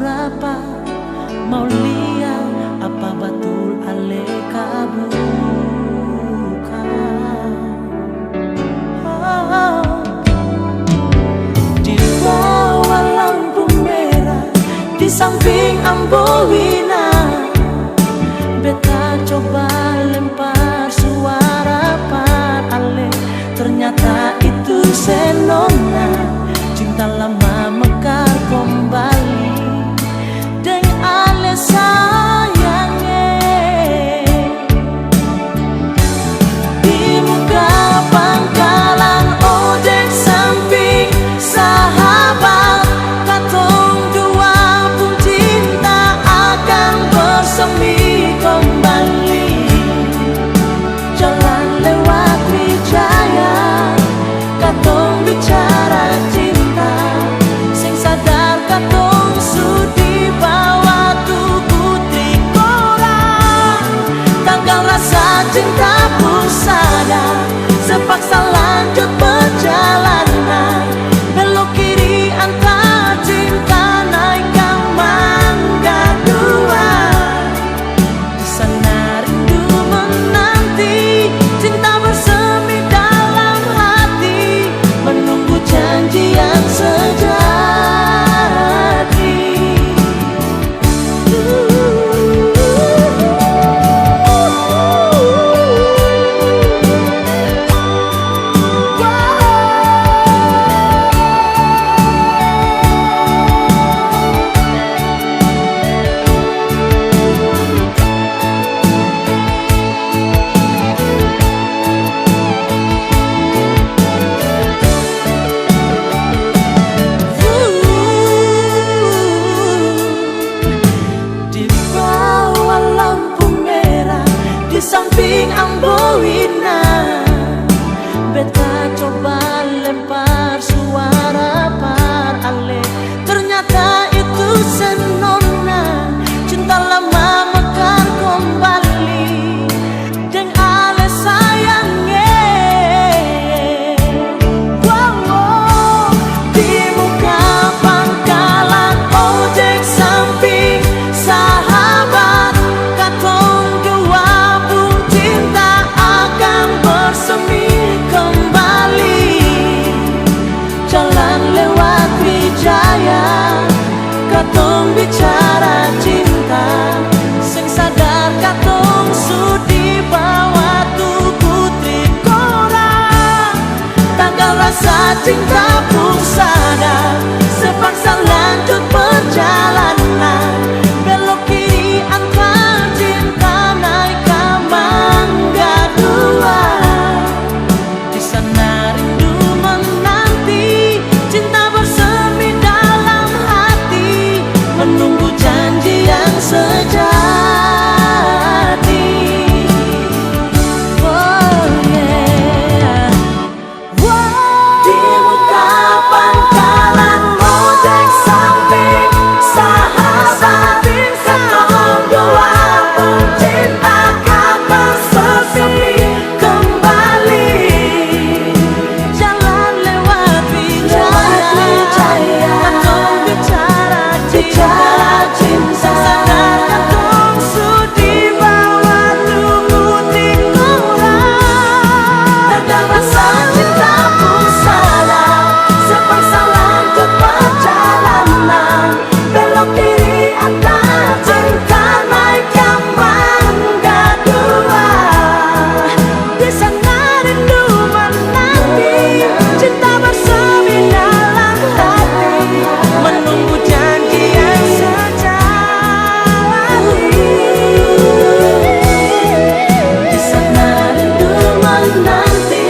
rapa mau lihat apa betul ale kabuka. Di bawah lampu merah di samping Amboina, beta coba lempar suara par ale, ternyata itu senona. Cinta lama mekar kembali dengan ale sayangnya. Di muka pangkalan ojek samping sahabat, katong dua pun cinta akan bersemi kembali. Jalan lewat Wijaya, katong bicara cinta, sing sadar katong sudi bawa tuku trikola. Tanggal rasa cinta pun sadar, sepaksa lanjut perjalanan, belok kiri antar cinta naik ke Mangga Dua. Di sana rindu menanti, cinta bersemi dalam hati, menunggu janji yang sejati. Di bawah lampu merah di samping Amboina, beta coba lempar suara par ale, ternyata itu senona. Cinta lama mekar kembali dengan ale sayangnya. Wow, di muka pangkalan ojek samping sahabat, katong dua pun cinta akan bersemi kembali. Jalan lewat Wijaya, katong bicara cinta, sing sadar katong sudi bawa tuku trikola. Tanggal rasa cinta pun sadar, sepaksa lanjut perjalanan, belok kiri antar cinta naik ke Mangga Dua. Di sana rindu menanti, cinta bersemi dalam hati, menunggu janji yang sejati. Oh yeah. Di muka pangkalan ojek samping sahabat, katong dua pun cinta akan bersemi kembali. Jalan lewat Wijaya, katong bicara cinta, sadar katong sudi bawa tuku trikola. Tanggal rasa cinta pun sadar, sepaksa lanjut perjalanan, belok kiri antar cinta naik ke Mangga Dua. Di sana rindu menanti, cinta bersemi dalam hati, menunggu janji yang sejati. Di sana rindu menanti,